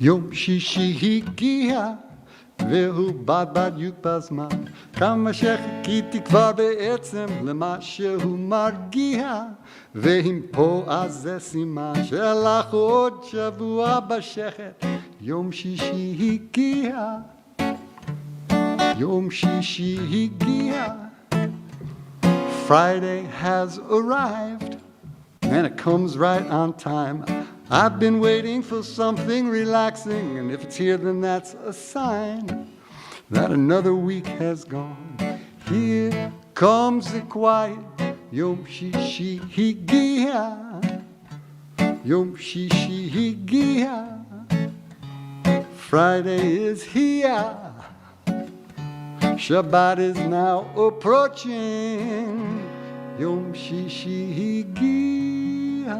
יום שישי הגיע והוא בד בזמן, כמה שחיכיתי כבר בעצם למה שהוא מרגיע, ואם פה אז זה סימן שהלך עוד שבוע בשחת. יום שישי הגיע, יום שישי הגיע, Friday has arrived and it comes right on time. I've been waiting for something relaxing, and if it's here then that's a sign that another week has gone. Here comes the quiet, Yom Shishi Higia, Yom Shishi Higia, Friday is here, Shabbat is now approaching, Yom Shishi Higia.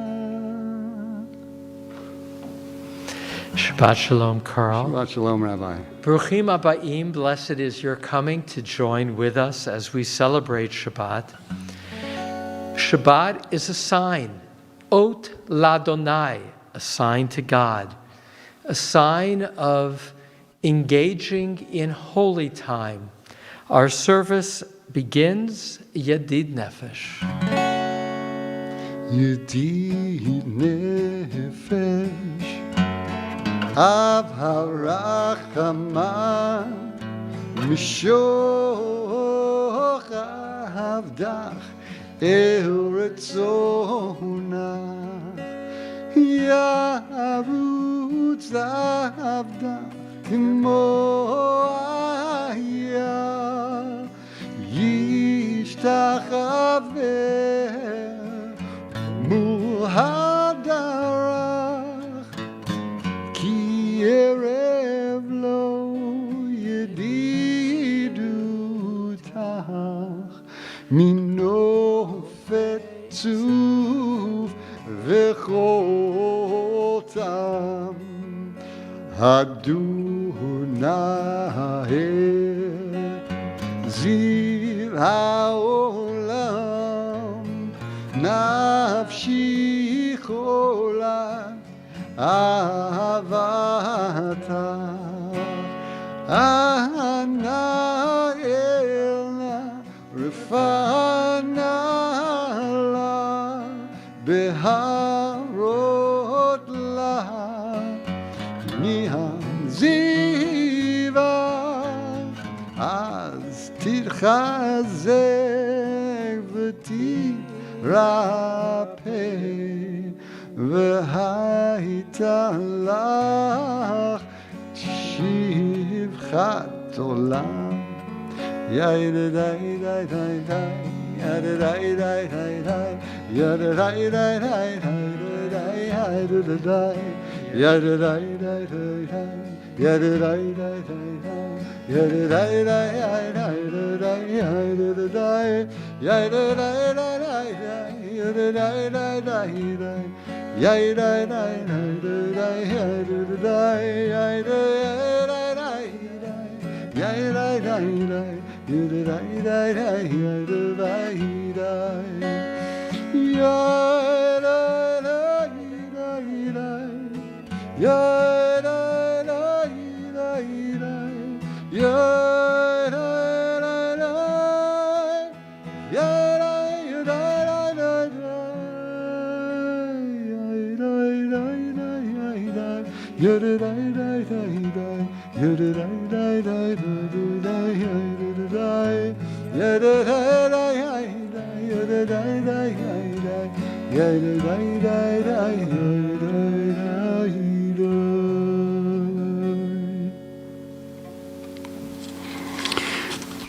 Shabbat Shalom, Carl. Shabbat Shalom, Rabbi. Bruchim Abayim, blessed is your coming to join with us as we celebrate Shabbat. Shabbat is a sign, Ot Ladonai, a sign to God, a sign of engaging in holy time. Our service begins Yedid Nefesh. Yedid Nefesh Av HaRachaman Mishoch Avdach El Retzonach Yarutz Avdach Kimo Aya Yishtachaveh Mul Hadarach Ki Erev Lo Yedidutach Minofet Tzuv Vechotam Adonai Ziv HaOlam Nafshi Cholat Ahavata Ana Elna Rifana La Beharot La Nihan Ziva Az Tirchazek V'tirapeh V'hayta lach shivchat olam Yadadai-dai-dai-dai Yadadai-dai-dai-dai Yadadai-dai-dai-dai Yadadai-dai-dai-dai Yadadai-dai-dai-dai Yadadai-dai-dai-dai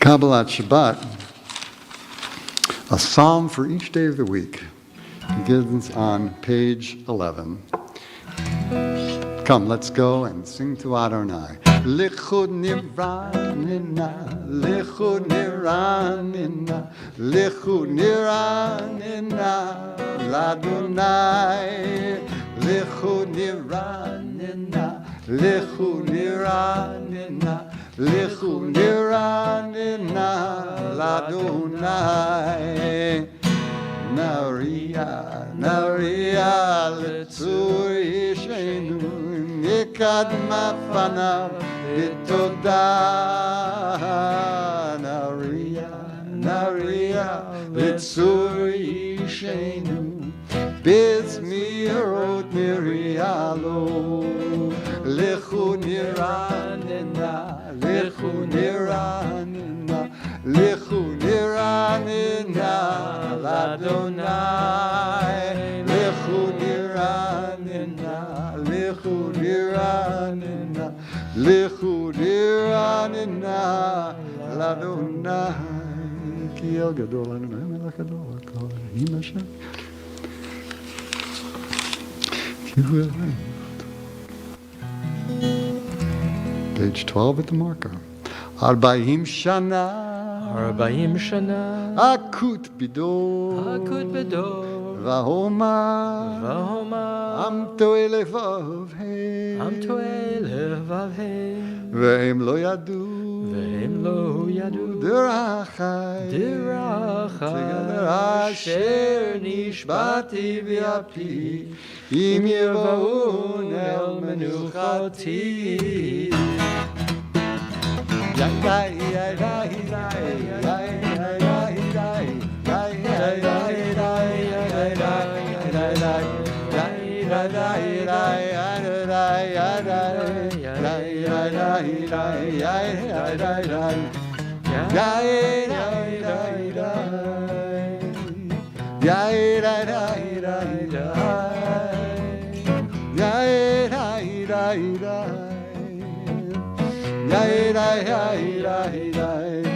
Kabbalat Shabbat, a psalm for each day of the week, begins on page 11. Come, let's go and sing to Adonai. Lichud niranina, lichud niranina, lichud niranina, Ladonai. Lichud niranina, lichud niranina, lichud niranina, Ladonai. Naria, Naria, Letzur Yishenu, קדמה פניו בתודה. נריע, נריע לצור אישנו, בזמירות נריע לו. לכו נרננה, לכו נרננה, לכו נרננה לאדוני. לכו נרננה, לכו נרננה, לכו נרננה לאדוני. כי אל גדול אדוני מלך גדול הכל, עם השם. כי הוא אלוהים. Page 12 at the marker. 40 שנה 40 שנה אקוט בדור אקוט בדור והומר והומר עם טועה לבביהם עם טועה לבביהם והם לא ידעו והם לא ידעו דרכי אשר נשבעתי באפי אם יבואון אל מנוחתי.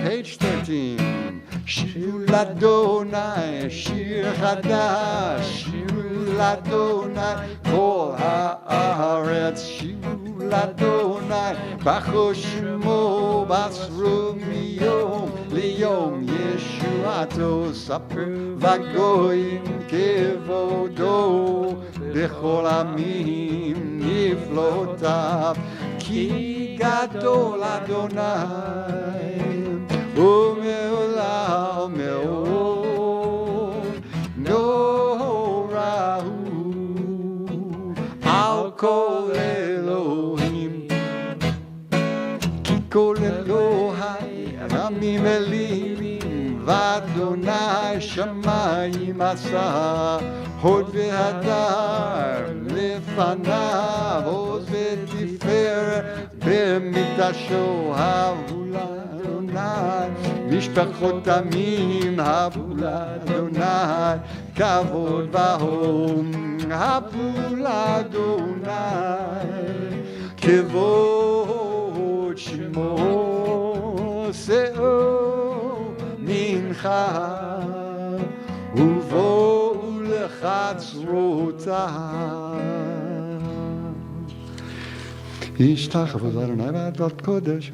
Page 13. שירו לאדוני שיר חדש, שירו לאדוני כל הארץ, שירו לאדוני ברכו שמו, בסרו מיום ליום ישועתו, ספרו בגויים כבודו, בכל עמים נפלאותיו, כי גדול אדוני ומעולם מאוד נורא הוא על כל אלוהים, כי כל אלוהי עמים אלים ואדוני שמיים עשה, הוד והדר לפניו עוז ותפארת במקדשו. הבו לאדוני משפחות עמים, הבו לאדוני כבוד והום, הבו לאדוני כבוד שמו, שאו מנחה ובואו לחצרותיו. ישתחוו לאדוני בעבודת קודש.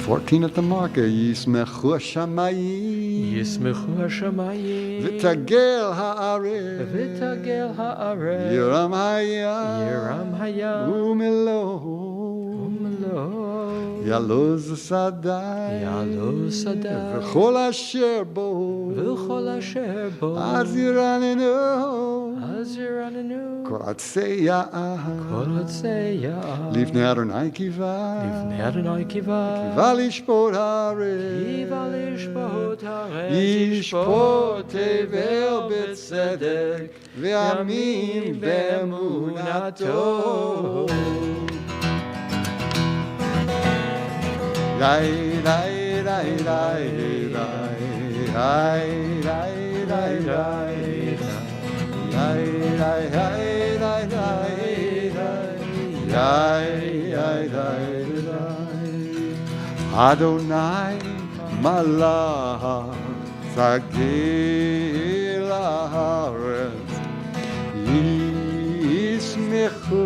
14 at the marker. ישמחו השמיים ישמחו השמיים ותגל הארץ, ותגל הארץ, ירם הים ירם הים ומלואו, ילוז השדה וכל אשר בו, וכל אשר בו, אז ירננו אז ירננו כל עצי יער, כל עצי יער, לפני אדוני קיווה, לפני אדוני קיווה, קיווה לשפוט הארץ, קיווה לשפוט הארץ, ישפוט תבל בצדק ועמים באמונתו. Rai rai rai rai rai rai rai rai rai rai rai rai rai rai rai rai rai. Adonai malach tzagil haaretz yismechu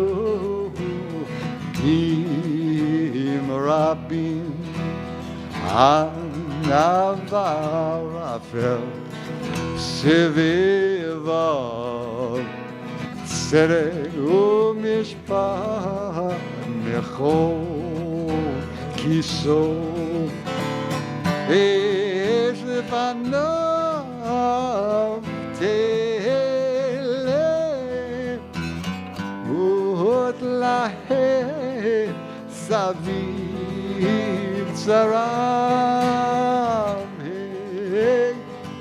im rabim Anavar Afel Sevivav Tzedek u'mishpat Mechol Kiso Es Lefanav Telem Aviv Tzaram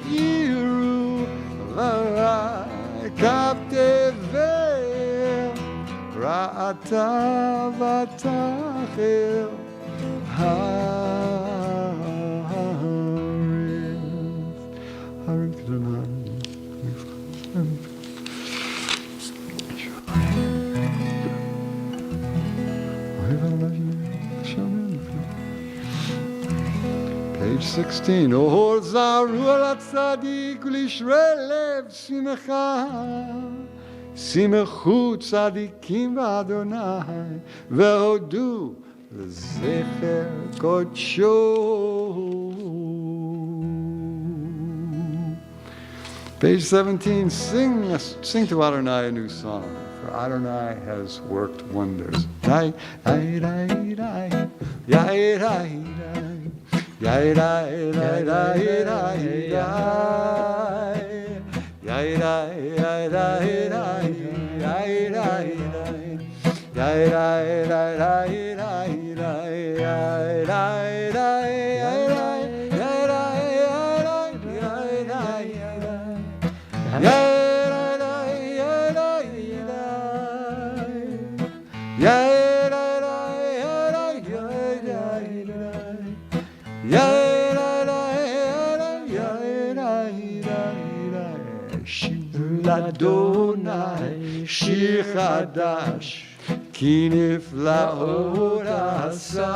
Yiru Varai Kav Tevel Ra'ata Vatachel Haaretz Kedonai. Page 16. Ohor zaru al tzadik ulishrei lev simcha. Simechu tzadikim v'Adonai ve'odu l'zecher kodsho. Page 17. Sing to Adonai a new song. For Adonai has worked wonders. Yai, yai, yai, yai, yai, yai, yai, yai, yai, yai, yai, Adonai Shir Chadash Ki niflaot asah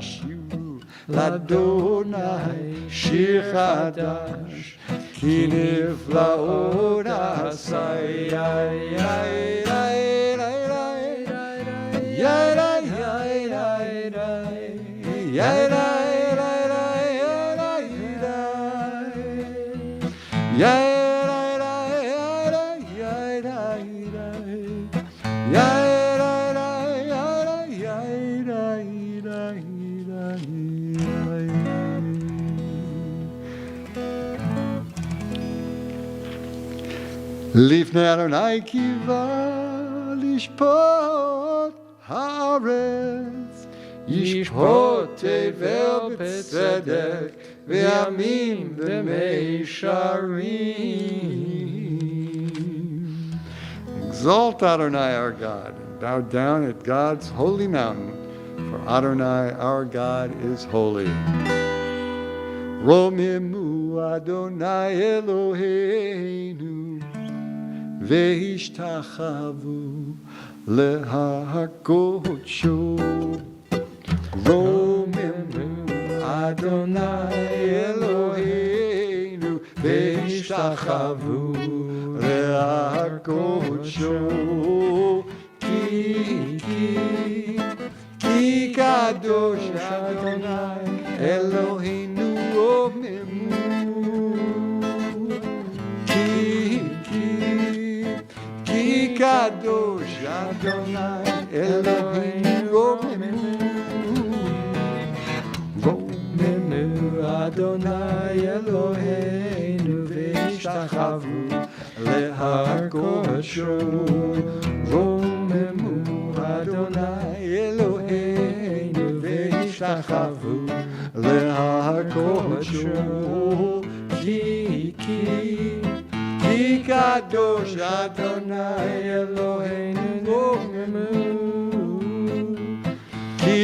Shiru L'Adonai Shir Chadash Ki niflaot asah Yai yai yai yai yai yai yai Lifnei Adonai kiva lishpot haaretz yishpot tevel b'tzedek ve'amim v'meisharim. Exalt Adonai our God and bow down at God's holy mountain, for Adonai our God is holy. Romemu Adonai Eloheinu Ve'ishtachavu lehakodsho. Romemu Adonai Eloheinu Ve'ishtachavu lehakodsho. Ki kadosh Adonai Eloheinu omemu. Kadosh Adonai Eloheinu Romemu Adonai Eloheinu Ve'ishtachavu lehakodsho. Romemu Adonai Eloheinu Ve'ishtachavu lehakodsho. Ki kadosh Adonai Eloheinu omemu. Ki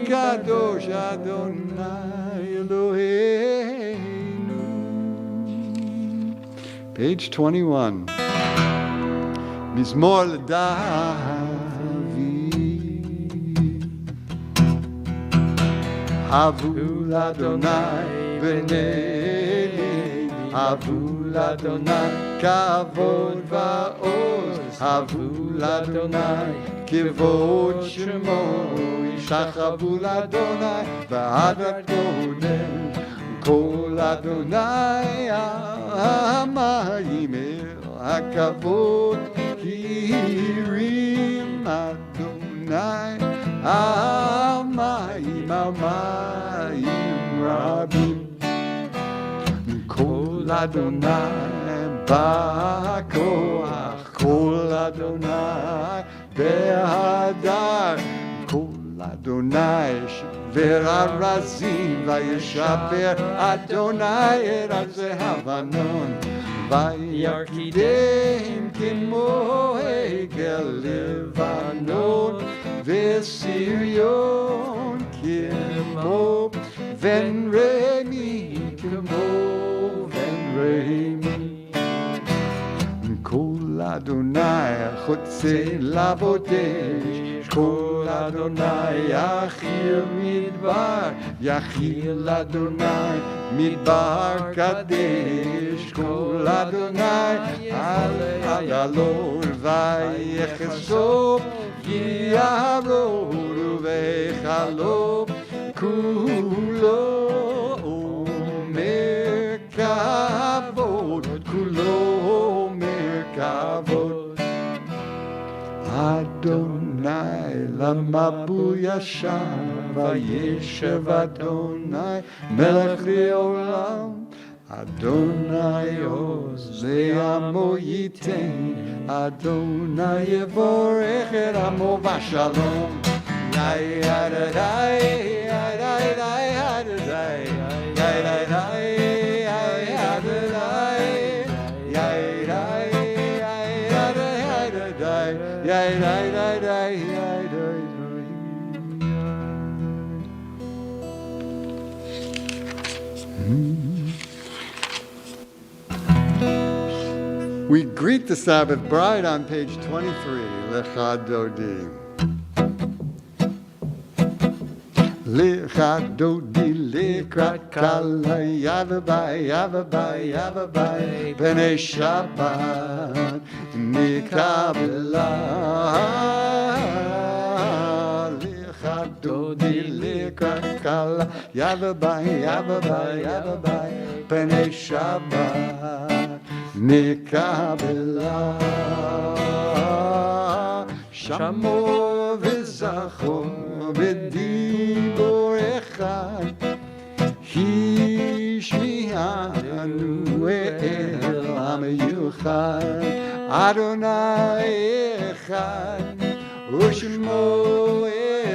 kadosh Adonai Eloheinu. Page 21. Mizmor l'David. Havu l'Adonai b'nei Havu l'Adonai kavod va'oz. Havu l'Adonai kivod shemo. Yishachavu l'Adonai v'adat kodem. Kol Adonai ha'amayim el hakavod. Kirim Adonai ha'amayim rabim. Kol Adonai ba'koach, Kol Adonai בהדר. קול אדוני שבר ארזים, וישבר אדוני ארץ זהבנון, וירקידם כמו עגל לבנון, וסיריון כמו בן רמי, כמו בן רמי. קול אדוני חוצה לבודש, קול אדוני יחיל מדבר, יחיל אדוני מדבר קדש. קול אדוני על הגלון ויחשוף, יערור וחלום, כולו אומר כבוד, כולו כבוד. אדוני למבול ישב, וישב אדוני מלך לעולם. אדוני עוז לעמו ייתן, אדוני יבורך את עמו בשלום. We greet the Sabbath bride on page 23, Lecha Dodi. Lecha Dodi, Lekrat Kala, Yavabai, Yavabai, Yavabai, B'nai Shabbat, Mikabelah. Lecha Dodi, Lekrat Kala, Yavabai, Yavabai, Yavabai, B'nai Shabbat, Mikabelah. Shamor v'zachor v'dibor echad, Hishmi'anu el ha'miyuchad. Adonai echad u'shmo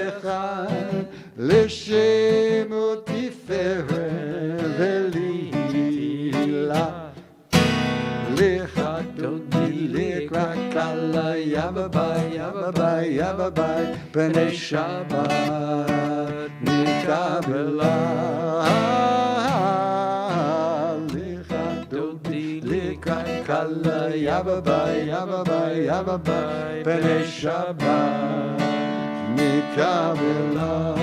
echad, l'shemo tiferet v'lilah. Lecha Dodi, Lekrat Kala, Yavabai, Yavabai, Yavabai, B'nai Shabbat, Mikabelah. Lecha Dodi, Lekrat Kala, Yavabai, Yavabai, Yavabai, B'nai Shabbat, Mikabelah.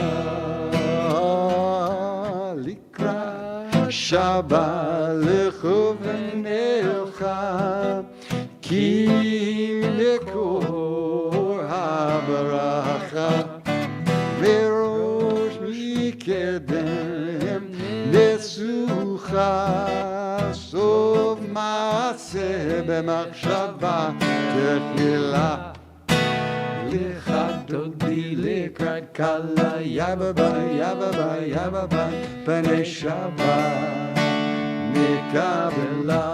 Likrat Shabbat lechuvenelcha, ki lekor habaracha, verosh mikedem nesucha, sov maaseh b'machshava techila. Lecha Dodi, Lekrat Kala, Yavabai, Yavabai, Yavabai, B'nai Shabbat, Mikabelah.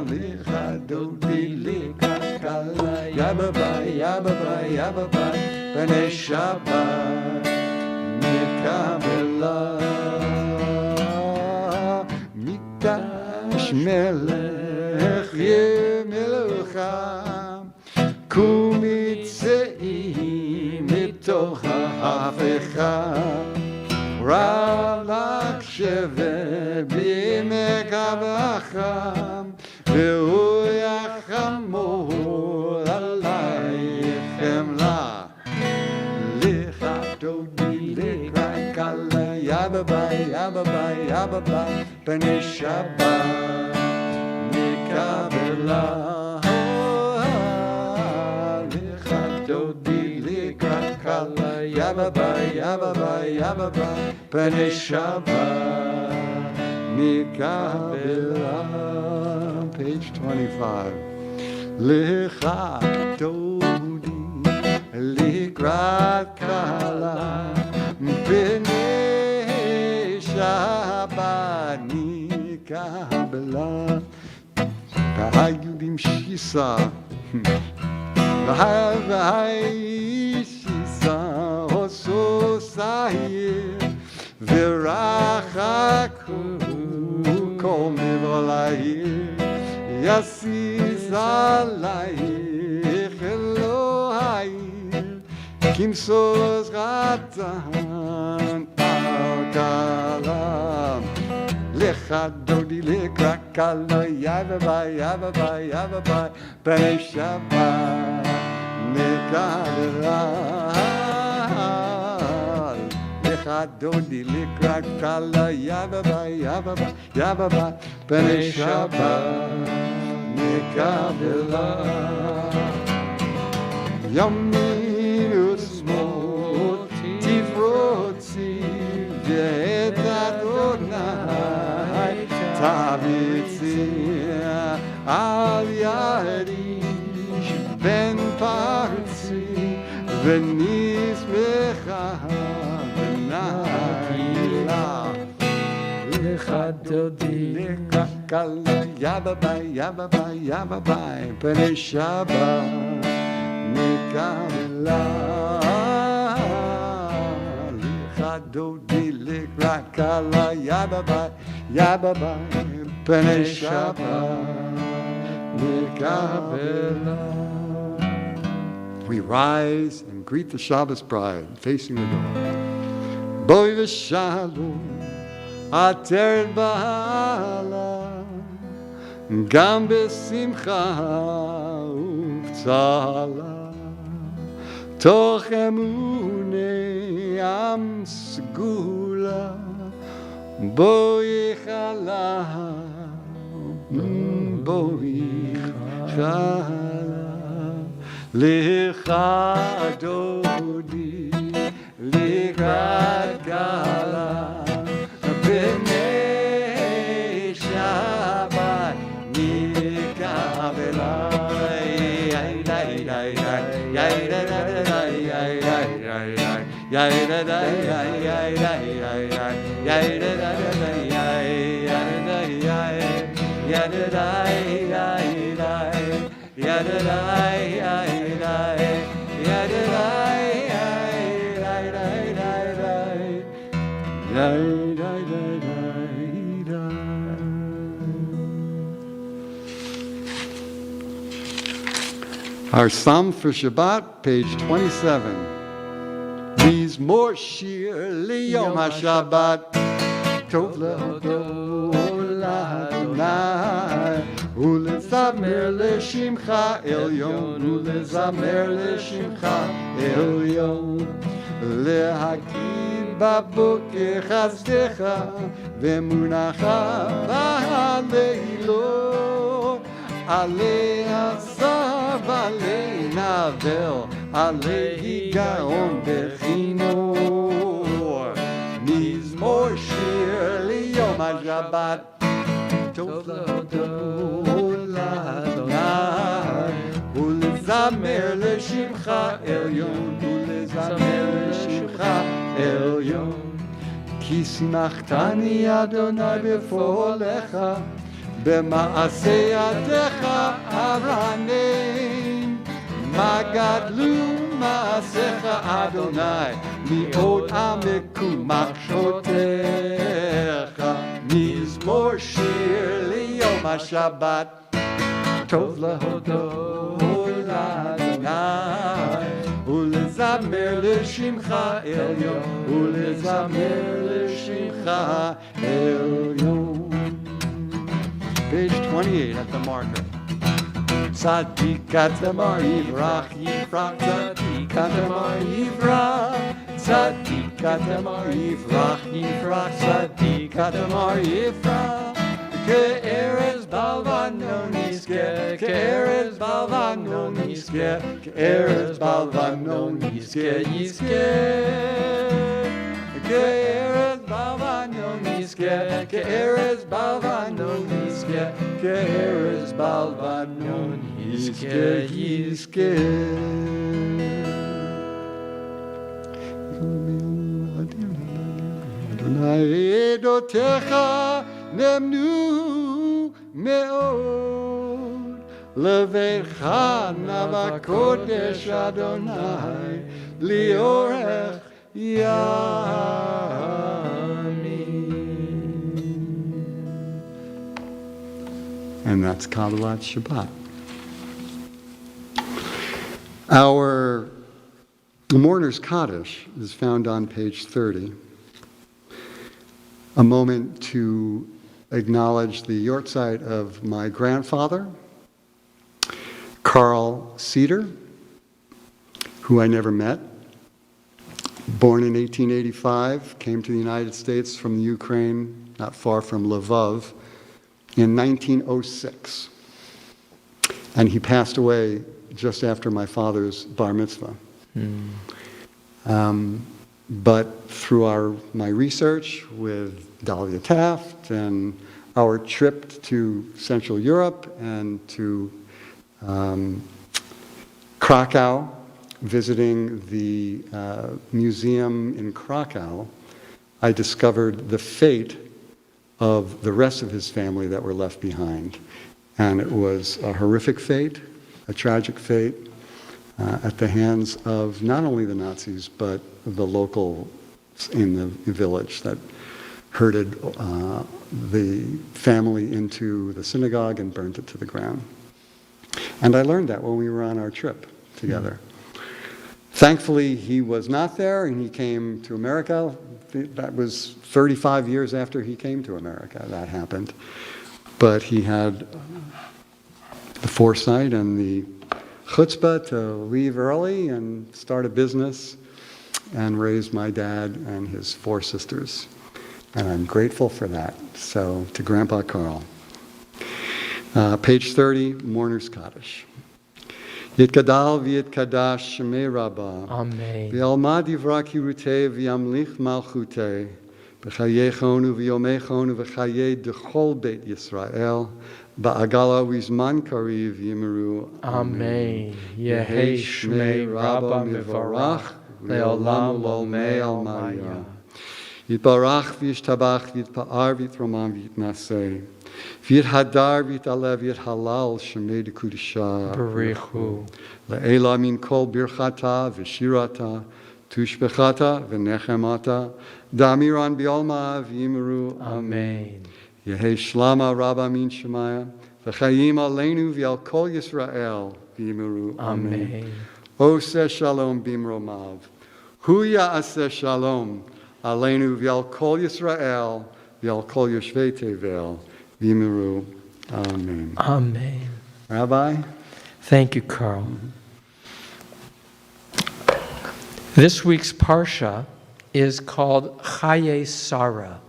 Lecha Dodi, Lekrat Kala, Yavabai, Yavabai, Yavabai, B'nai Shabbat, Mikabelah. Mikdash melech yemelcha, kumitzei mitoch ha'afecha, ralak shevet b'yimek avacha, ve'hu yachamor alaychem la. Lecha Dodi, Lekrat Kala, Yavabai, Yavabai, Yavabai, B'nai Shabbat, Mikabelah. Yavabai, Yavabai, Yavabai, B'nai Shabbat, Mikabelah. Page 25. Lecha Dodi, Lekrat Kala, B'nai Shabbat, Mikabelah. Hayudim Shisa, והאישיסה עושו שעיר ורחקו כל מעבר לעיר יסיס עלייך אלוהי כמסוס רצן על כלם לך דודי לקרק כלה יבבי בני שבת נקלל לך דודי לקרק כלה יבבי בני שבת נקלל ימין ושמאל תפרוצי ואת אדוני תביצי על ידי בין פרצי ונשמחה ונגילה לך דודי לקלה יבבי פני שבת נקלה לך דודי לקלה יבבי פני שבת נקלה. We rise and greet the Shabbos bride facing the door. Boi v'shalom ateret ba'ala גם בשמחה ובצהלה תוך אמוני עם סגולה בואי חלה בואי חלה לך דודי לקראת גלה בני שבת Our Psalm for Shabbat, page 27. Mizmor shir liyom haShabbat, tov lehodot l'Adonai, ulezamer l'shimcha elyon, ulezamer l'shimcha elyon, להגיד בבוקר חסדך ואמונתך בלילות עלי עשה ועלי נבל עלי גאון בכינור מזמור שיר ליום השבת טוב להודות לאדוני ולזמר לשמך עליון ולזמר לשמך עליון כי שמחתני אדוני בפועלך במעשה ידיך ארנן מה גדלו מעשיך אדוני מאוד עמקו מחשבותיך מזמור שיר ליום השבת טוב להודות לאדוני ולזמר לשמך עליון ולזמר לשמך עליון. Page 28 at the marker. Tzadik katamar yivrach yifrach, tzadik katamar yivrach, tzadik katamar yifrach yifrach, tzadik katamar yifrach. Ke'erez balvano niske, ke'erez balvano niske, ke'erez balvano niske yiske. Ke'erez balvano niske, ke'erez balvano niske, ke'erez balvano niske yiske. Adonai edotecha nemnu meod, Levecha navakodesh Adonai liorech yamim. And that's Kabbalat Shabbat. Our Mourner's Kaddish is found on page 30. A moment to acknowledge the yortzeit of my grandfather, Carl Cedar, who I never met. Born in 1885, came to the United States from the Ukraine, not far from Lvov, in 1906. And he passed away just after my father's bar mitzvah. But through my research with Dahlia Taft and our trip to Central Europe and to Krakow, visiting the museum in Krakow, I discovered the fate of the rest of his family that were left behind. And it was a horrific fate, a tragic fate, at the hands of not only the Nazis, but the locals in the village that herded the family into the synagogue and burned it to the ground. And I learned that when we were on our trip together. Thankfully, he was not there, and he came to America. That was 35 years after he came to America that happened. But he had the foresight and the chutzpah to leave early and start a business and raise my dad and his 4 sisters. And I'm grateful for that. So, to Grandpa Carl. Page 30, Mourner's Kaddish. Yitkadal v'yitkadash shemei rabbah. Amen. V'yalma divra kirutei v'yamlich malchutei. B'chayechonu v'yomechonu v'chayei dechol beit Yisrael. Ba'agala v'zman kariv yimeru. Amen. Yehei shmei Rabba mivarach le'olam u'l'olmei almaya. Yitbarach v'yishtabach v'yitpa'ar v'yitromam v'yitnaseh. V'yithadar v'yitalev v'yithalal shemei dekudisha. Barichu. Le'ela min kol birchata v'shirata tushbechata v'nechemata damiran bi'olma v'yimeru. Amen. Yehei shlama rabba min shemaya v'chayim aleinu v'al kol Yisrael v'yimeru. Amen. Oseh shalom bimromav. Hu ya'aseh shalom aleinu v'al kol Yisrael v'al kol yoshvei tevel v'yimeru. Amen. Amen. Rabbi? Thank you, Carl. This week's Parsha is called Chaye Sarah,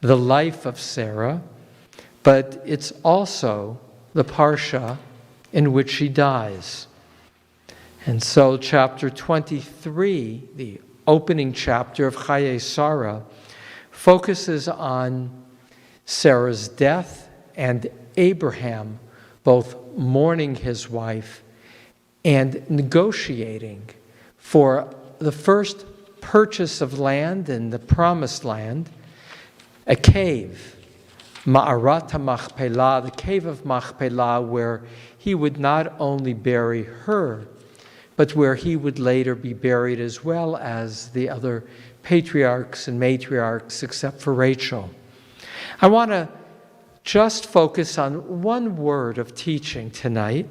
the life of Sarah, but it's also the Parsha in which she dies. And so chapter 23, the opening chapter of Chaye Sarah, focuses on Sarah's death and Abraham both mourning his wife and negotiating for the first purchase of land in the Promised Land, a cave, Ma'arat HaMachpelah, the cave of Machpelah, where he would not only bury her, but where he would later be buried as well as the other patriarchs and matriarchs except for Rachel. I want to just focus on one word of teaching tonight,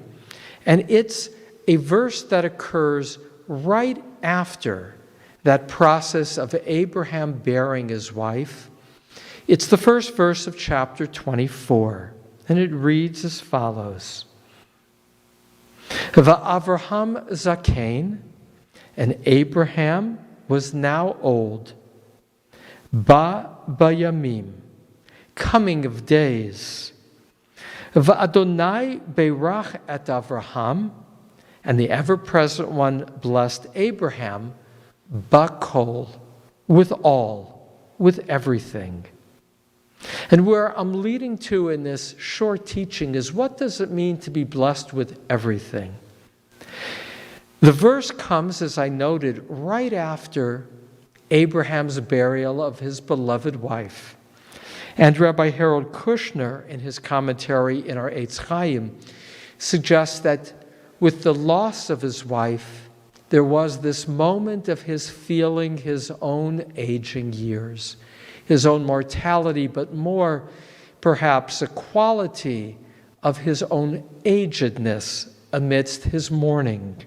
and it's a verse that occurs right after that process of Abraham burying his wife. It's the first verse of chapter 24, and it reads as follows. Va'avraham zaken, and Abraham was now old, bayamim, coming of days. Va'adonai beirach et Avraham, and the ever-present one blessed Abraham, bakol, with all, with everything. And where I'm leading to in this short teaching is, what does it mean to be blessed with everything? The verse comes, as I noted, right after Abraham's burial of his beloved wife. And Rabbi Harold Kushner, in his commentary in our Eitz Chaim, suggests that with the loss of his wife, there was this moment of his feeling his own aging years, his own mortality, but more perhaps a quality of his own agedness amidst his mourning.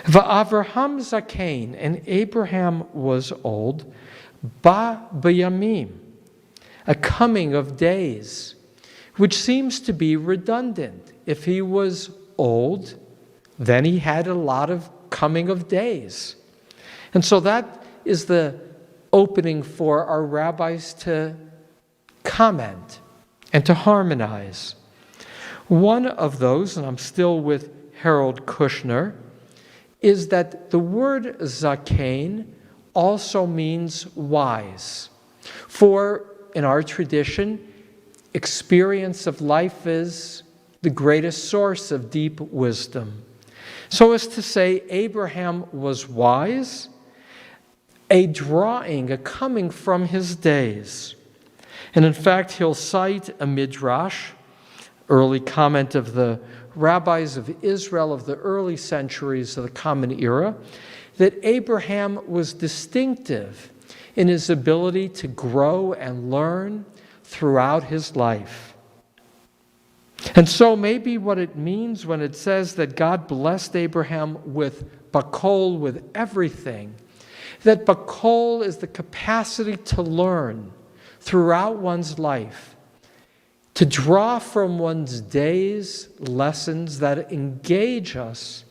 Va'avraham zakein, and Abraham was old, ba b'yamim, a coming of days, which seems to be redundant. If he was old, then he had a lot of coming of days. And so that is the opening for our rabbis to comment and to harmonize. One of those, and I'm still with Harold Kushner, is that the word zakein also means wise. For in our tradition, experience of life is the greatest source of deep wisdom. So as to say, Abraham was wise, a drawing, a coming from his days. And in fact, he'll cite a midrash, early comment of the rabbis of Israel of the early centuries of the Common Era, that Abraham was distinctive in his ability to grow and learn throughout his life. And so maybe what it means when it says that God blessed Abraham with bakol, with everything, that bakol is the capacity to learn throughout one's life, to draw from one's days lessons that engage us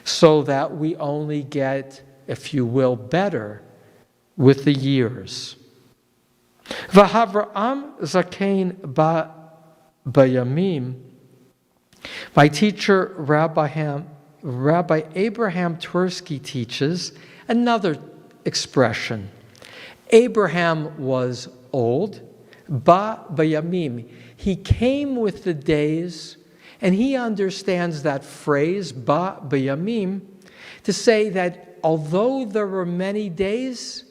so that we only get, if you will, better with the years. V'Avraham zakein b'yamim. My teacher, Rabbi Abraham Twersky, teaches another expression. Abraham was old, b'yamim. He came with the days, and he understands that phrase, b'yamim, to say that although there were many days,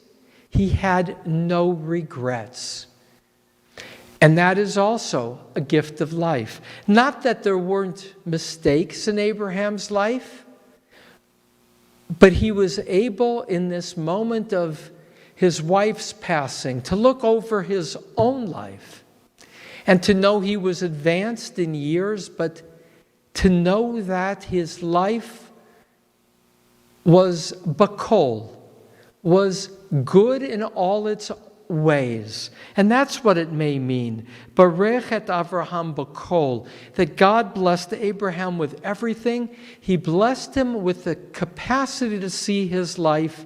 he had no regrets. And that is also a gift of life. Not that there weren't mistakes in Abraham's life, but he was able in this moment of his wife's passing to look over his own life and to know he was advanced in years, but to know that his life was bakol, was good in all its ways. And that's what it may mean. Barech et Avraham bakol, that God blessed Abraham with everything. He blessed him with the capacity to see his life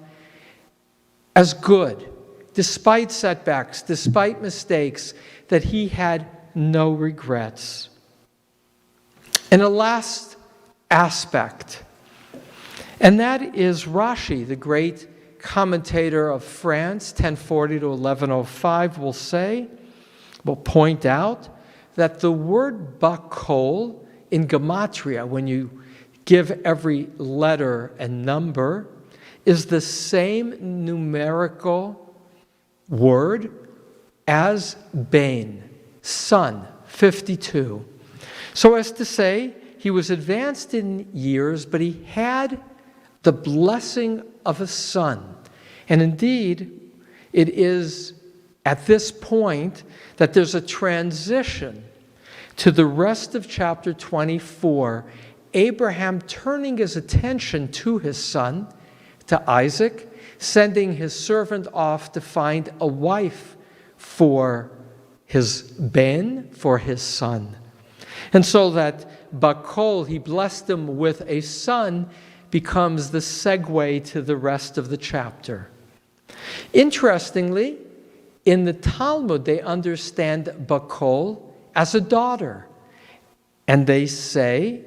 as good, despite setbacks, despite mistakes, that he had no regrets. And a last aspect, and that is Rashi, the great commentator of France, 1040 to 1105, will point out that the word bakol in gematria, when you give every letter and number, is the same numerical word as bain, son, 52. So as to say, he was advanced in years, but he had the blessing of a son. And indeed, it is at this point that there's a transition to the rest of chapter 24, Abraham turning his attention to his son, to Isaac, sending his servant off to find a wife for his ben, for his son. And so that bakol, he blessed him with a son, becomes the segue to the rest of the chapter. Interestingly, in the Talmud, they understand bakol as a daughter. And they say,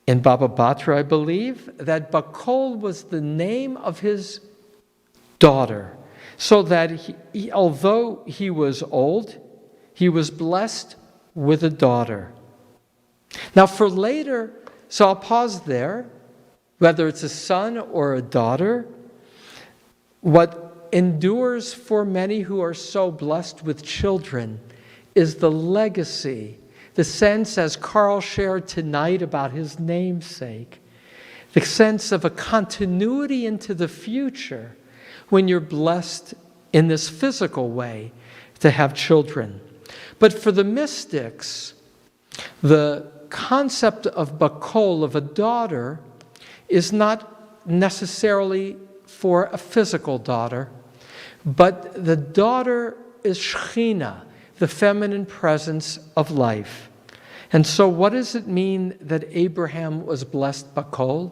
in Baba Batra, I believe, that bakol was the name of his daughter. So that he, although he was old, he was blessed with a daughter. Now for later, so I'll pause there, whether it's a son or a daughter, what endures for many who are so blessed with children is the legacy the sense, as Carl shared tonight about his namesake, the sense of a continuity into the future when you're blessed in this physical way to have children. But for the mystics, the concept of bakol, of a daughter, is not necessarily for a physical daughter, but the daughter is Shekhinah, the feminine presence of life. And so what does it mean that Abraham was blessed bakol?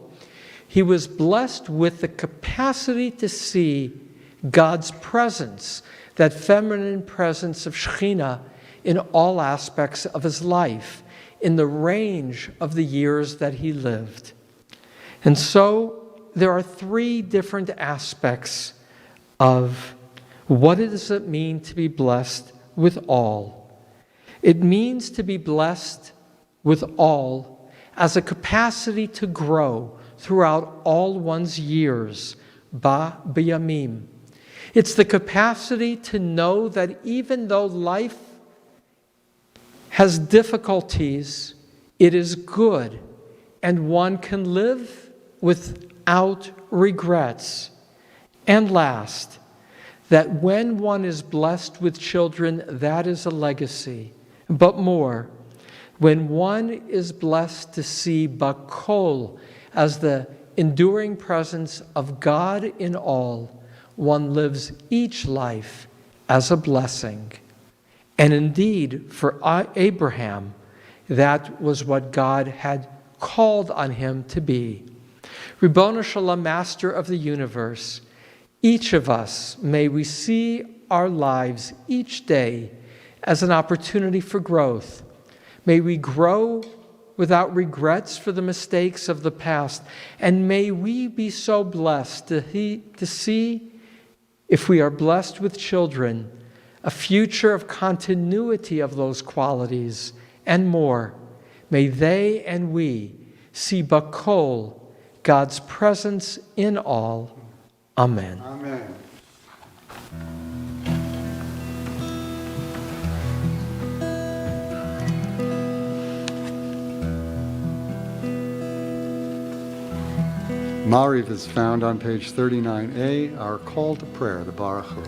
He was blessed with the capacity to see God's presence, that feminine presence of Shekhinah, in all aspects of his life, in the range of the years that he lived. And so there are three different aspects of what does it mean to be blessed with all. It means to be blessed with all as a capacity to grow throughout all one's years, ba b'yamim. It's the capacity to know that even though life has difficulties, it is good, and one can live without regrets. And last, that when one is blessed with children, that is a legacy. But more, when one is blessed to see bakol as the enduring presence of God in all, one lives each life as a blessing. And indeed, for Abraham, that was what God had called on him to be. Ribono Shalom, Master of the universe, each of us, may we see our lives each day as an opportunity for growth. May we grow without regrets for the mistakes of the past. And may we be so blessed to see, if we are blessed with children, a future of continuity of those qualities and more. May they and we see bakol, God's presence in all. Amen. Amen. Mariv is found on page 39a, our call to prayer, the Baruch Hu.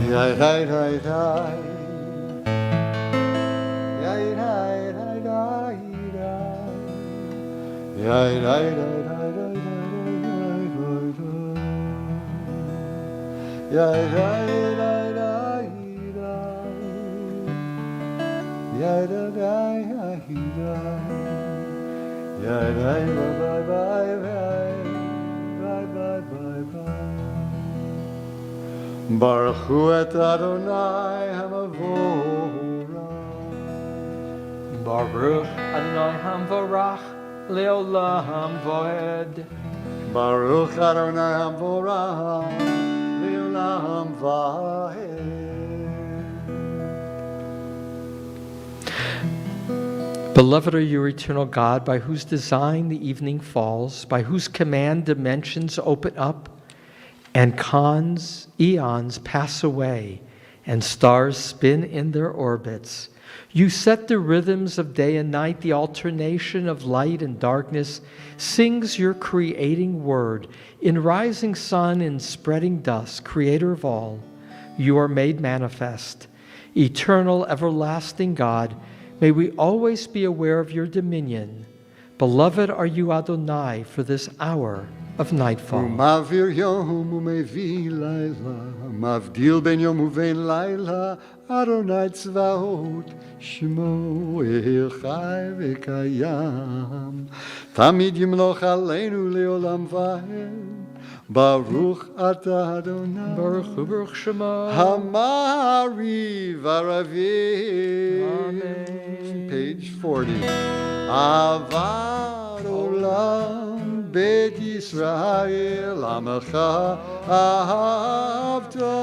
Yai dai dai dai. Yai dai dai dai dai. Yai dai dai dai dai dai dai. Yai dai dai dai dai. Yai dai dai dai dai. Yai dai bye bye bye bye bye bye bye. Baruch Hu et Adonai Hamavora. Baruch Adonai Hamvorach Leolam Voed. Baruch Adonai Hamvorach Leolam Vaed. Beloved are you, eternal God, by whose design the evening falls, by whose command dimensions open up, and eons pass away, and stars spin in their orbits. You set the rhythms of day and night, the alternation of light and darkness sings your creating word. In rising sun and spreading dusk, creator of all, you are made manifest. Eternal, everlasting God, may we always be aware of your dominion. Beloved are you, Adonai, for this hour of nightfall. Umavir yom umevi laila, mavdil ben yom uvein laila, Adonai tzvaot, shmo echai v'kayam, tamid yimloch aleinu leolam vaed, Baruch atah Adonai, Baruch Hu, Baruch Shema. Hamari v'aravi. Amen. Page 40. Avad olam bet Yisrael amecha ahavta,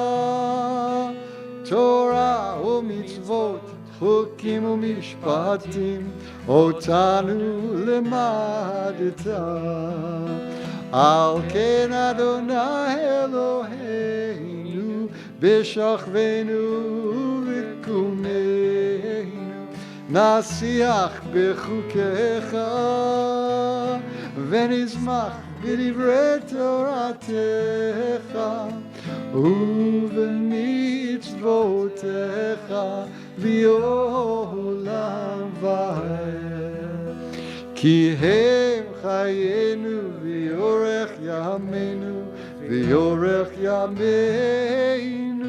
Torah u'mitzvot chukim u'mishpatim otanu lemadeta. Al ken Adonai Eloheinu בשוכבנו וקומנו, נשיח בחוקיך, ונשמח בדברי תורתך, ובמצוותיך לעולם ועד. כי הם חיינו ויורך ימינו, ויורך ימינו,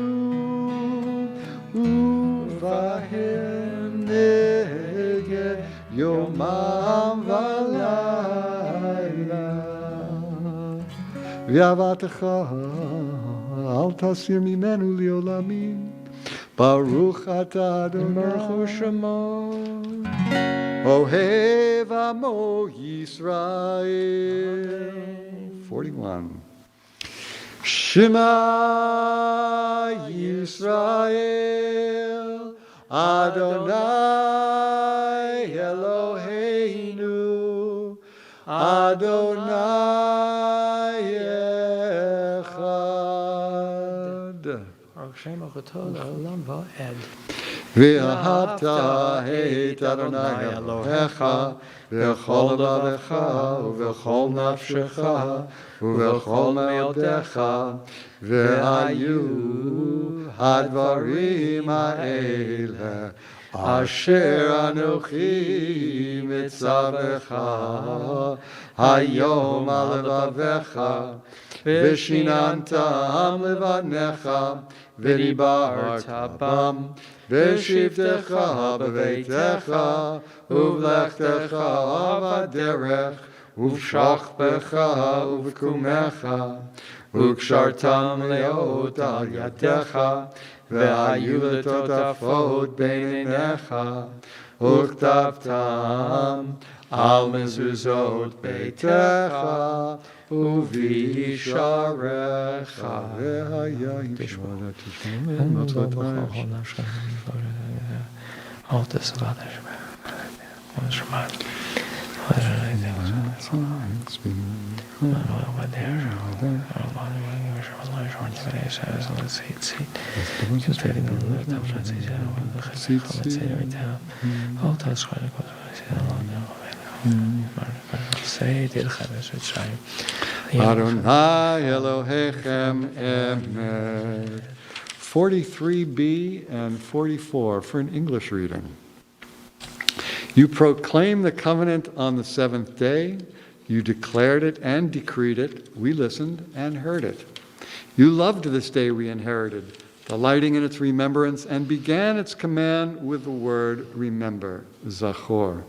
ובהם נגד יומם ולילה. ואהבתך אל תסיר ממנו לעולמים, ברוך אתה אדוני ברוך שמו. אוהב עמו ישראל. 41. Shema Yisrael, Adonai Eloheinu, Adonai Echad. Baruch Shem Ochotod Olam Va'ed. ואהבת את אדוני אלוהיך בכל לבבך ובכל נפשך ובכל מאודך, והיו הדברים האלה אשר אנוכי מצווך היום על לבבך, ושיננתם לבניך ודיברת בם בשבתך בביתך ובלכתך בדרך ובשכבך ובקומך, וקשרתם לאות על ידך, והיו לטוטפות בין עיניך, וכתבתם על מזוזות ביתך ובישעריך. והיה עם שמונה תשמעון מצוות Adonai Elohechem Emet. 43b and 44 for an English reading. You proclaimed the covenant on the seventh day. You declared it and decreed it. We listened and heard it. You loved this day we inherited, delighting in its remembrance, and began its command with the word remember, Zachor.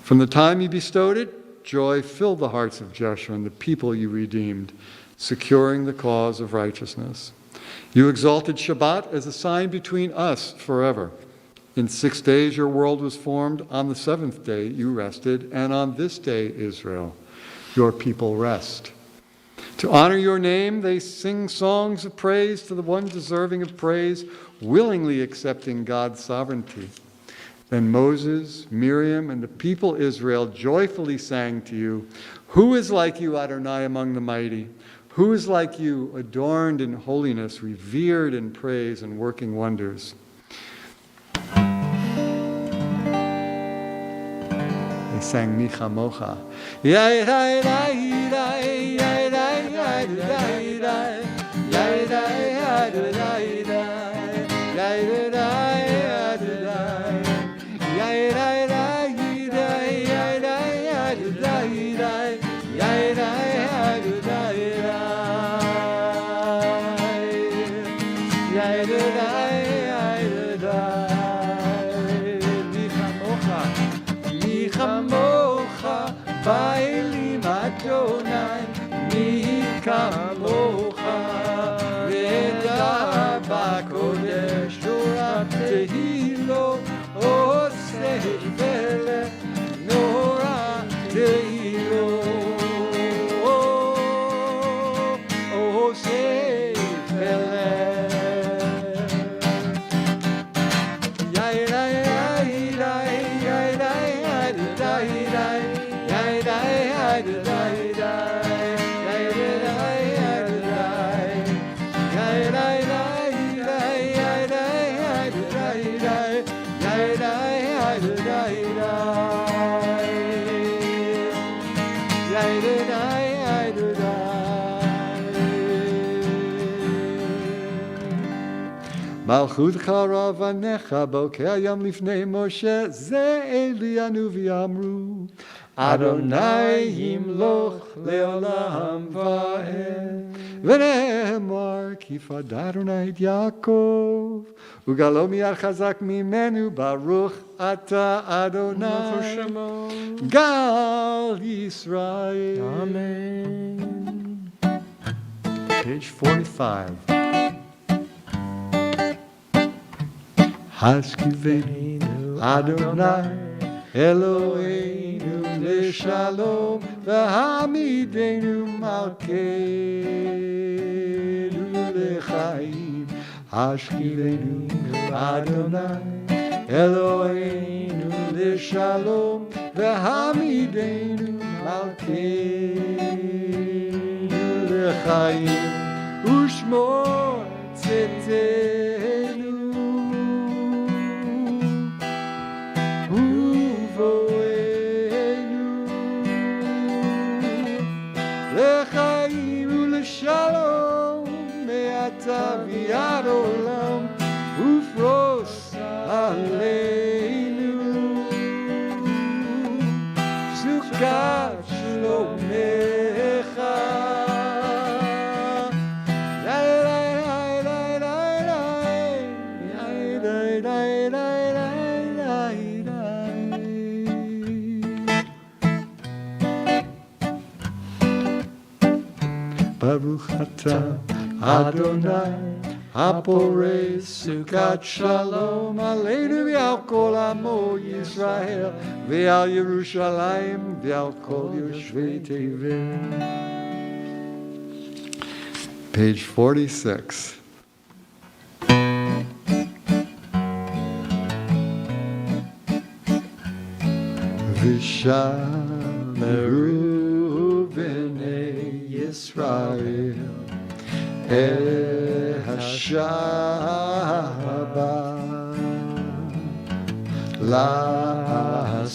From the time you bestowed it, joy filled the hearts of Jeshua and the people you redeemed, securing the cause of righteousness. You exalted Shabbat as a sign between us forever. In 6 days your world was formed. On the seventh day you rested, and on this day, Israel, your people rest. To honor your name, they sing songs of praise to the one deserving of praise, willingly accepting God's sovereignty. Then Moses, Miriam, and the people Israel joyfully sang to you, "Who is like you, Adonai, among the mighty? Who is like you, adorned in holiness, revered in praise and working wonders?" They sang Micha Mocha. Bailim Adonai, mi kamocha, v'edar b'kodesh, Torah tehilo, oseh velech, Norah tehilo, oseh velech. מלכותך רב ענך בוקר יום לפני משה זה אלינו ואמרו אדוני ימלוך לעולם ועד ונאמר כי פדה אדוני את יעקב וגלו מיד חזק ממנו ברוך אתה אדוני גל ישראל. Amen. Page 45. Haskivenu Adonai Eloheinu leshalom v'hamidenu malkeinu lechaim. Haskivenu Adonai Eloheinu leshalom v'hamidenu malkeinu lechaim. Ushmor tzedkenu uvoenu lechaim uleshalom me'ata v'ad olam ufros aleinu sukat shlomecha. Baruch atah Adonai Haporei Sukat Shalom Aleinu v'al kol amo Yisrael v'al Yerushalayim v'al kol Yoshvei Tevel. Page 46. V'shameru b'nei Yisrael et ha-Shabbat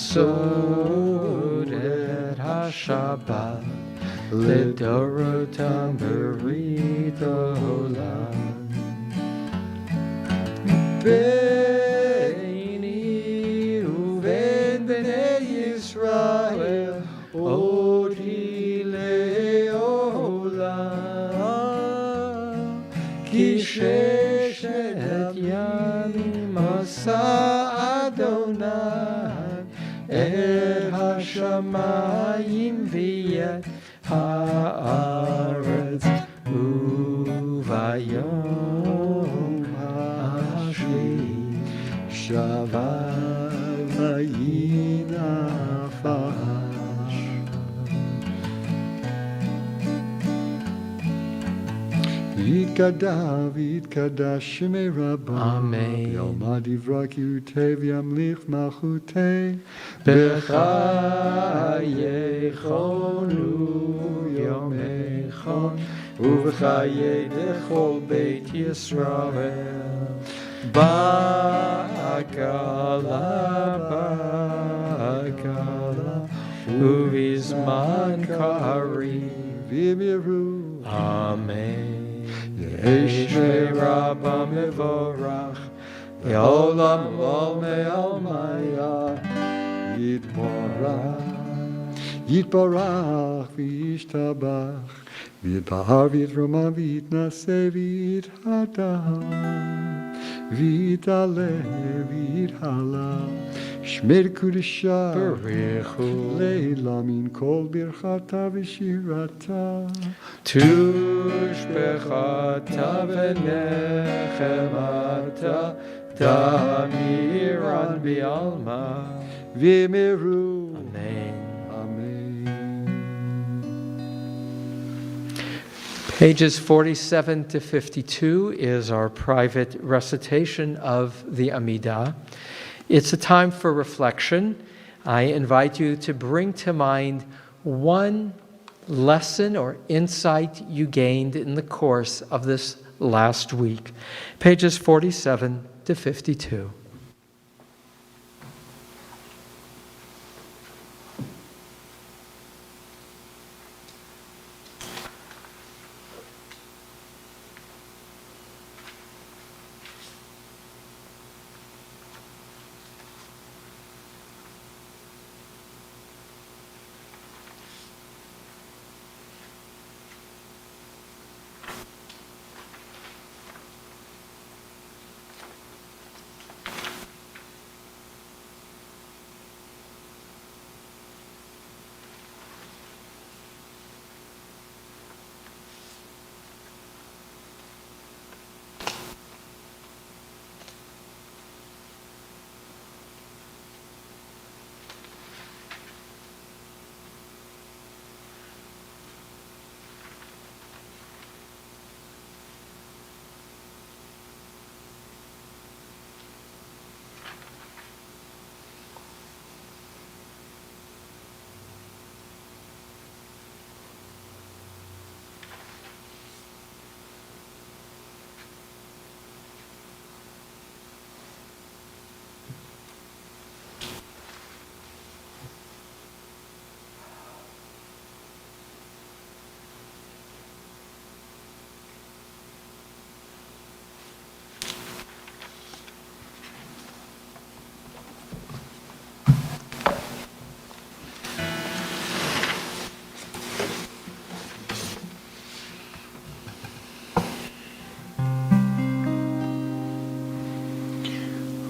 la'asod et ha-Shabbat לדורותם ברית העולם. ביני ובין בני ישראל אותי לעולם. כי ששת ימים עשה אדוני את השמיים ואת הארץ וביום השביעי שבה וינפש. ויתקדש שמי רבה ויאמר דברה כי הוא טוב וימליך מלכותי בחייכון ויומכון ובחיי לכל בית ישראל בקלה ובזמן קריב ויאמרו אמן. יהי שמי רבה מבורך לעולם ולעלמיה יתברך וישתבח ויתפאר ויתרומם ויתנשא ויתהדר ויתעלה ויתעלה שמר קודשה ברכו לילה מן כל ברכתה ושירתה תושבחתה ונחמתה תמירן בעלמא ואמרו אמן. Pages 47 to 52 is our private recitation of the Amidah. It's a time for reflection. I invite you to bring to mind one lesson or insight you gained in the course of this last week. Pages 47 to 52.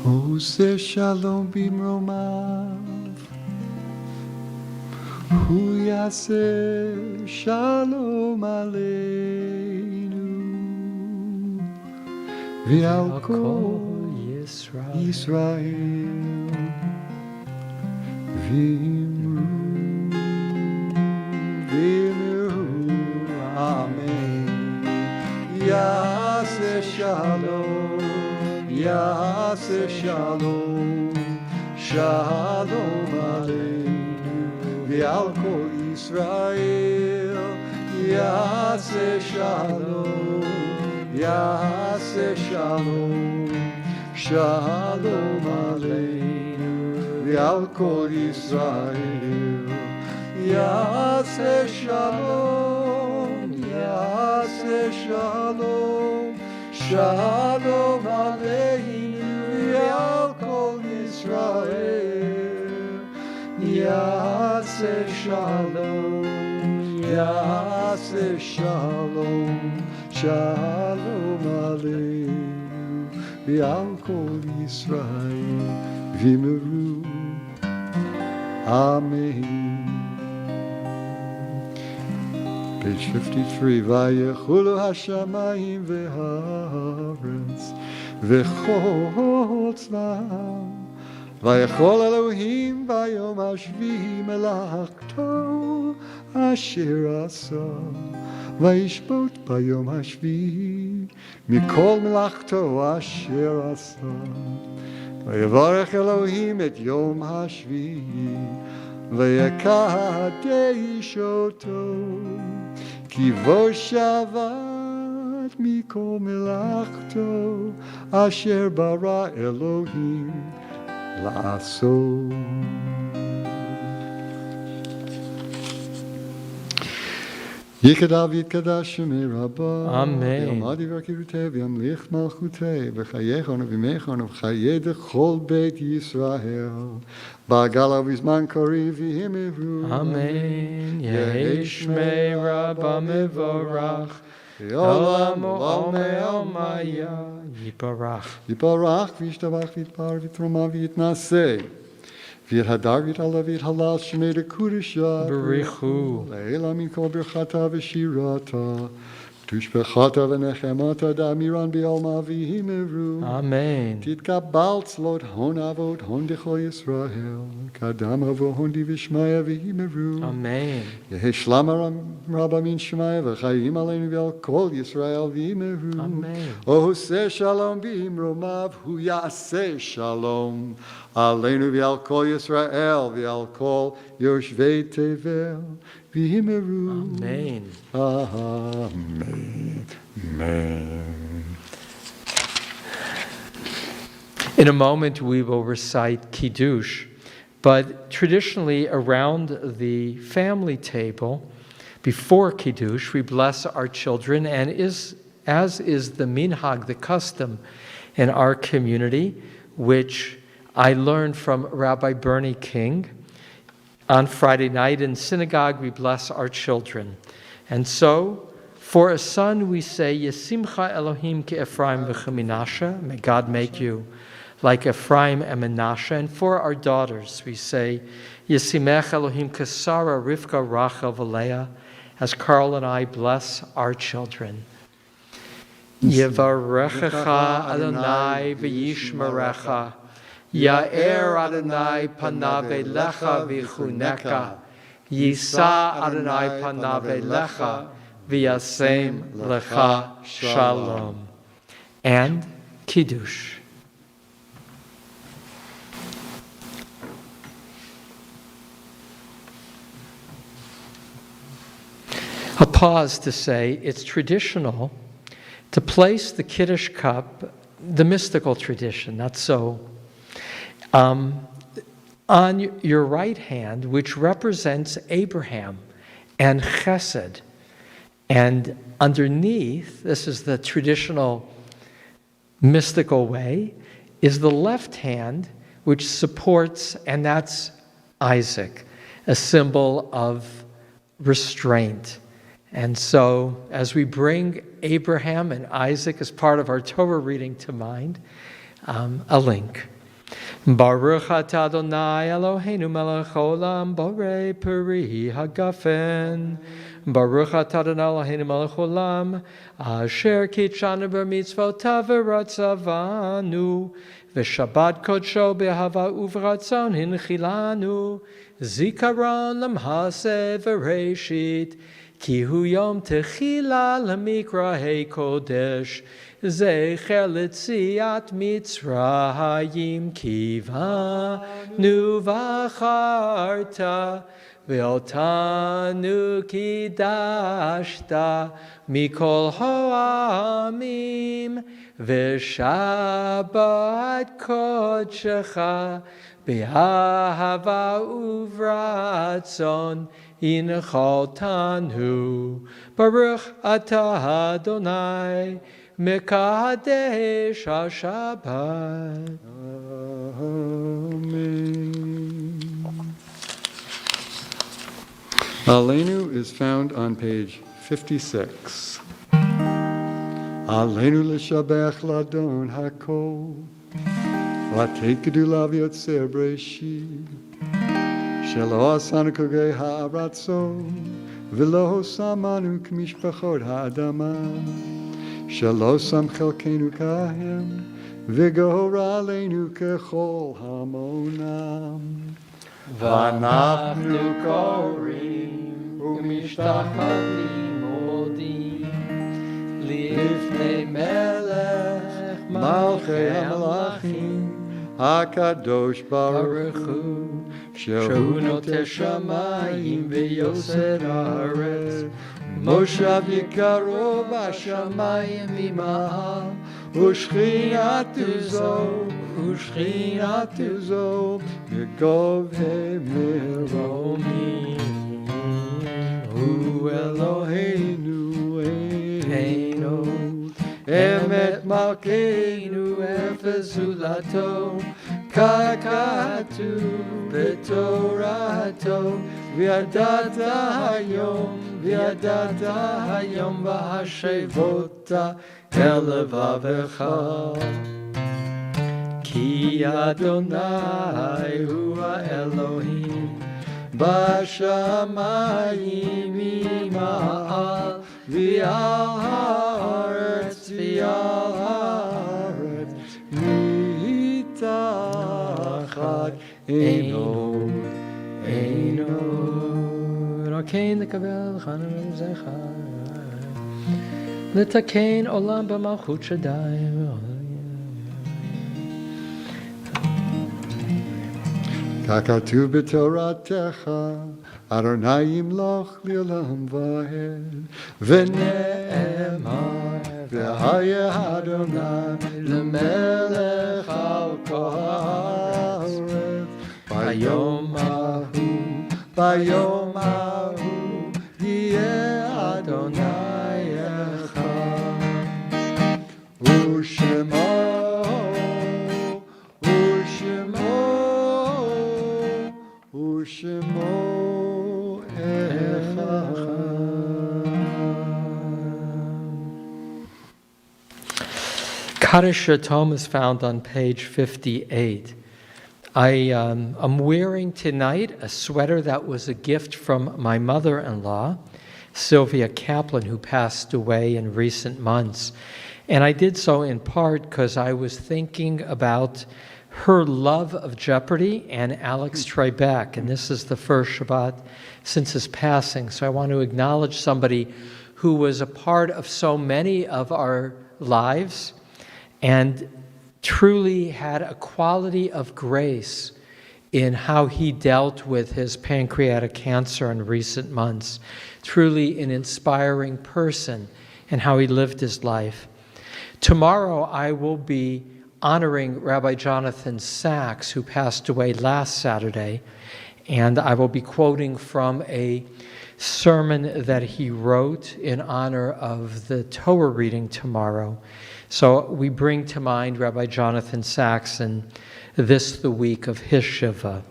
עושה שלום במרומיו, הוא יעשה שלום עלינו ועל כל ישראל ואמרו אמן. יעשה שלום, יעשה שלום, שלום עלינו ועל כל ישראל. יעשה שלום, יעשה שלום, שלום עלינו ועל כל ישראל. יעשה שלום, יעשה שלום, שלום עלינו ועל כל ישראל. יעשה שלום, יעשה שלום, שלום עלינו ועל כל ישראל. ואמרו אמן. Page 53, ויחולו השמיים והארץ וכל צבאם, ויכל אלוהים ביום השביעי מלאכתו אשר עשה, וישבות ביום השביעי מכל מלאכתו אשר עשה. ויברך אלוהים את יום השביעי ויקדש אותו, כי בו שבת מכל מלאכתו אשר ברא אלוהים לעשות. יקדש ויתקדש שמי רבה, ויעמד וירכבותי וימליך מלכותי, וחייכון ובימיכון וחיי דכל בית ישראל, בעגלה ובזמן קריב ואמרו אמן. יהי שמי רבה מבורך, עולם ועלמיה יתברך. יתברך וישתבח ויתפאר ויתרומם ויתנשא, ויתהדר ויתעלה ויתהלל שמי לקודשה בריחו. לעילא מן כל ברכתה ושירתה, תושבחתה ונחמתה דאמירן בעלמא ואמרו אמן. תתקבל צלות הון אבות הון דכל ישראל, קדם אבו הון די ושמיא ואמרו אמן. יהי שלמה רבה מן שמיא וחיים עלינו ועל כל ישראל ואמרו אמן. עושה שלום במרומיו, הוא יעשה שלום עלינו ועל כל ישראל ועל כל יושבי תבל ואמרו Amen. Amen. Amen. In a moment, we will recite Kiddush, but traditionally around the family table, before Kiddush, we bless our children, and as is the minhag, the custom in our community, which I learned from Rabbi Bernie King. On Friday night in synagogue, we bless our children. And so, for a son, we say, Yesimcha Elohim ki Ephraim v'cheminashe, may God make you like Ephraim and Menashe. And for our daughters, we say, Yesimech Elohim ki Sarah, Rivka, Rachel, v'Leah, as Carl and I bless our children. Yevarechecha Adonai v'yishmerecha, Ya'er Adonai panav elecha v'chuneka, Yisa Adonai panav elecha v'yasem lecha shalom. And Kiddush. A pause to say it's traditional to place the Kiddush cup, the mystical tradition, not so, on your right hand, which represents Abraham and Chesed. And underneath, this is the traditional mystical way, is the left hand, which supports, and that's Isaac, a symbol of restraint. And so, as we bring Abraham and Isaac as part of our Torah reading to mind, a link. Baruch atah Adonai Eloheinu melech haolam borei peri hagafen. Baruch atah Adonai Eloheinu melech haolam asher kitshanu b'mitzvotav v'ratzavanu v'shabbat kodsho b'ahava uv'ratzon hinchilanu zikaron l'mhaseh v'reishit ki hu yom techila l'mikra kodesh Zecher l'tziat Mitzrayim kivanu v'acharta ve'otanu kidashta mikol ha'amim v'shabbat kodshecha be'ahava uvratzon inchaltanu Baruch atah Adonai Mekadesh HaShabbat. Amen. Aleinu is found on page 56. Aleinu l'shabech ladon hakol, v'atekedu lav yotzer b'reshit, shelo asanu kogei ha'aratzon, v'lo samanu k'mishpachot ha'adama. Shelo sam chelkenu kahem, v'gehora aleinu kechol hamonam. V'anachnu korim u'mishtachavim modim lifnei melech malchei hamalachim HaKadosh Baruch Baruch Hu Shehu noter shamayim v'yoser haaretz Moshav Yikaro Vashamayim V'Ma'al Ushchinatu Zo Yekov Hemeromim Hu Eloheinu Eino Emet Malkeinu Efezulato Kakatu B'Torato V'yadata hayom v'hashevota elevavecha Ki Adonai hu Elohim B'shamayim ima'al v'al haaretz mitachat eino Rakein לקבל חנן זכר לתקן עולם במלכות שדי ככתוב בתורתך אדוני ימלוך לעולם ועד ונאמר והיה אדוני למלך על כל הארץ ביום ההוא יהיה אדוני אחד ושמו אחד. Kaddish Tom is found on page 58. I'm wearing tonight a sweater that was a gift from my mother-in-law, Sylvia Kaplan, who passed away in recent months. And I did so in part because I was thinking about her love of Jeopardy and Alex Trebek. And this is the first Shabbat since his passing. So I want to acknowledge somebody who was a part of so many of our lives and truly had a quality of grace in how he dealt with his pancreatic cancer in recent months. Truly an inspiring person in how he lived his life. Tomorrow I will be honoring Rabbi Jonathan Sachs, who passed away last Saturday, and I will be quoting from a sermon that he wrote in honor of the Torah reading tomorrow. So we bring to mind Rabbi Jonathan Sachs and this the week of his Shiva.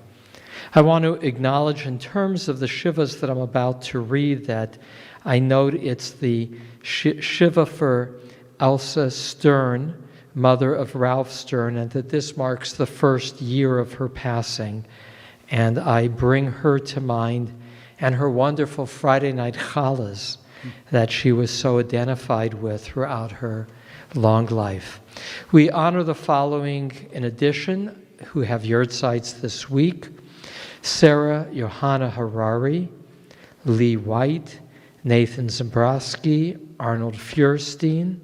I want to acknowledge in terms of the Shivas that I'm about to read that I note it's the Shiva for Elsa Stern, mother of Ralph Stern, and that this marks the first year of her passing. And I bring her to mind and her wonderful Friday night challahs that she was so identified with throughout her long life. We honor the following in addition who have yurtzites this week: Sarah Johanna Harari, Lee White, Nathan Zambrowski, Arnold Feuerstein,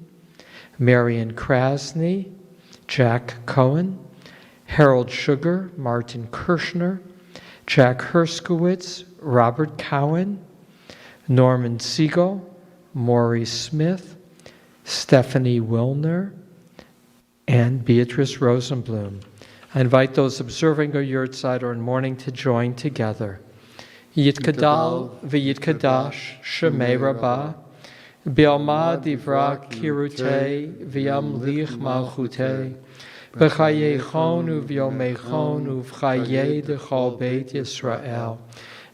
Marion Krasny, Jack Cohen, Harold Sugar, Martin Kirschner, Jack Herskowitz, Robert Cowan, Norman Siegel, Maury Smith, Stephanie Wilner, and Beatrice Rosenblum. I invite those observing a yurtzeit or in mourning to join together. Yitkadal v'yitkadash shemei rabbah, Bialma divra kirutei v'yamlich malchutei, b'chayechon u'v'yomechon u'v'chayei d'chol beit Yisrael,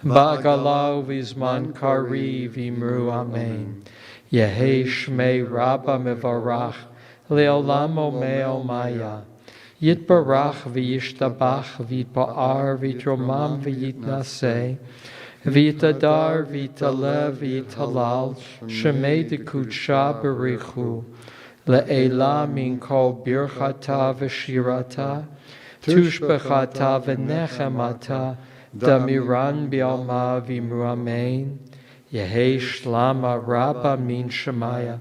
ba'agala u'v'zman kari v'imru amen. Yehei shmei rabba mevarach, le'olam omeo maya. Yitbarach v'yishtabach v'yitba'ar v'yitromam v'yitnaseh, v'yitadar v'yitalev v'yitalal, shemei d'kudsha b'richu, le'ela min kol birchata v'shirata, tushbechata v'nechemata, damiran bi'alma v'imru amen. Yehei shlama rabba min shemaya,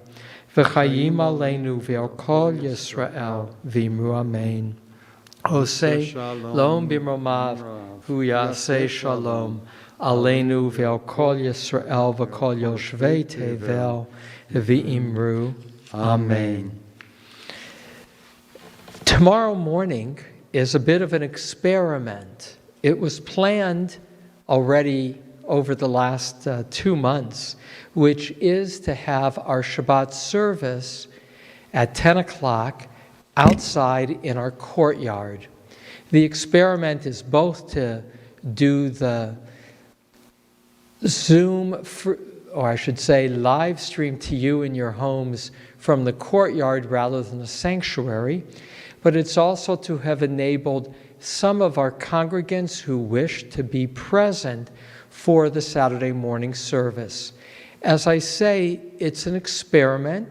v'chayim aleinu v'al kol Yisrael v'imru amen. Oseh shalom b'mromav v'yaseh shalom aleinu v'al kol Yisrael v'kol yoshvei tevel v'imru amen. Tomorrow morning is a bit of an experiment. It was planned already over the last 2 months, which is to have our Shabbat service at 10 o'clock outside in our courtyard. The experiment is both to do the Zoom, or I should say live stream to you in your homes from the courtyard rather than the sanctuary, but it's also to have enabled some of our congregants who wish to be present for the Saturday morning service. As I say, it's an experiment.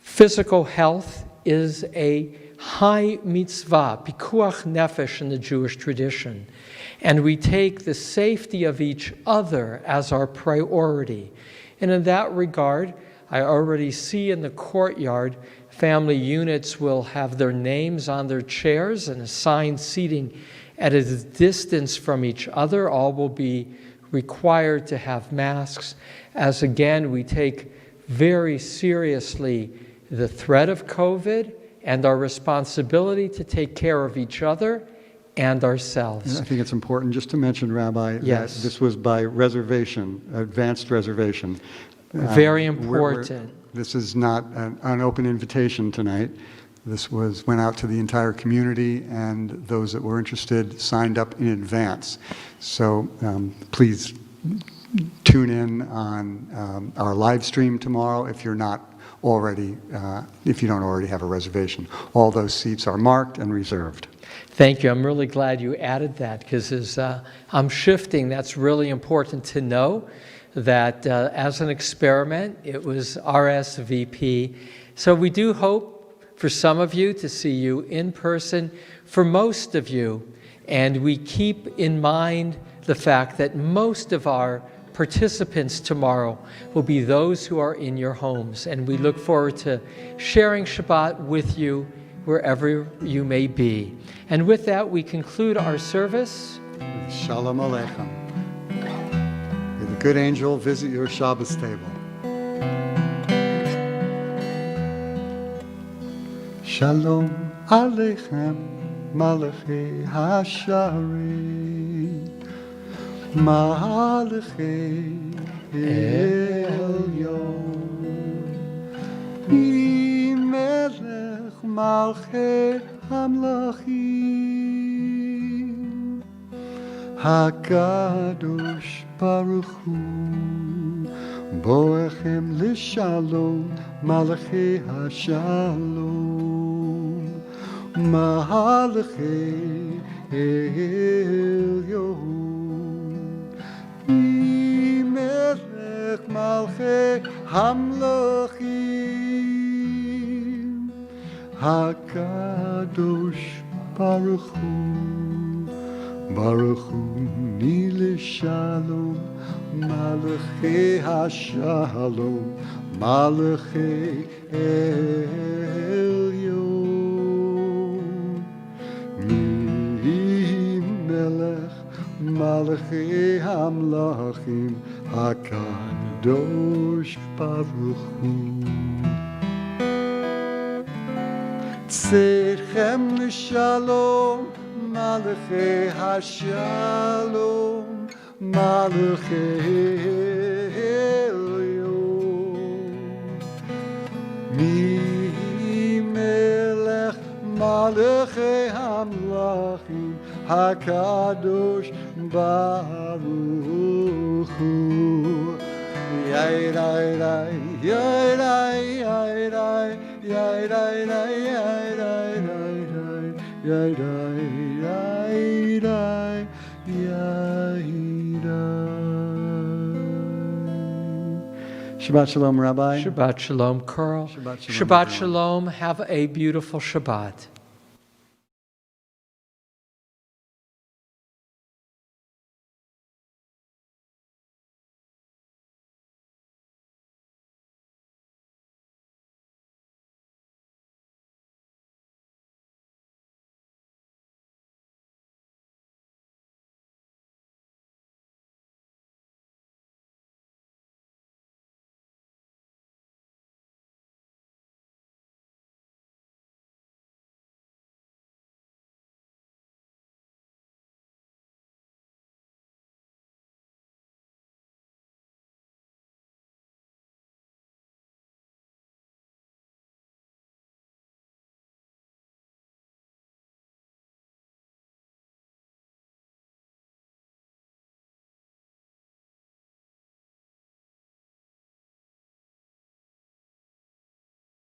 Physical health is a high mitzvah, pikuach nefesh in the Jewish tradition. And we take the safety of each other as our priority. And in that regard, I already see in the courtyard, family units will have their names on their chairs and assigned seating at a distance from each other. All will be required to have masks, as again, we take very seriously the threat of COVID and our responsibility to take care of each other and ourselves. I think it's important just to mention, Rabbi, yes, that this was by reservation, advanced reservation. Very important. This is not an open invitation tonight. This went out to the entire community, and those that were interested signed up in advance. So please tune in on our live stream tomorrow if you don't already have a reservation. All those seats are marked and reserved. Thank you. I'm really glad you added that, because as I'm shifting, that's really important to know that as an experiment, it was RSVP. So we do hope for some of you to see you in person, for most of you, and we keep in mind the fact that most of our participants tomorrow will be those who are in your homes, and we look forward to sharing Shabbat with you wherever you may be. And with that, we conclude our service. Shalom Aleichem. May the good angel visit your Shabbos table. Shalom Aleichem, Malachei Hasharim, Malachei Elyon, Melech Malchei Hamlachim, HaKadosh Baruch Hu, Boechem L'Shalom, Malachei HaShalom. Malachei Elyon, Melech Malchei Hamlachim, Hakadosh Baruch Hu, Baruch Hu Nile Shalom, Malachei Hashalom, Malachei Elyon, Mi Melech Malachei Hamlachim, Hakadosh Baruch Hu. Tzechem Shalom, Malachei Hashalom, Malachei Elyon, Mi Melech Malachei Hamlachim, Hakadosh Baruch Hu. Yai rai rai, yai rai yai rai, yai rai rai yai rai rai rai, yai rai rai rai, yai rai. Shabbat Shalom, Rabbi. Shabbat Shalom, Carl. Shabbat Shalom, Shabbat everyone. Shalom. Have a beautiful Shabbat.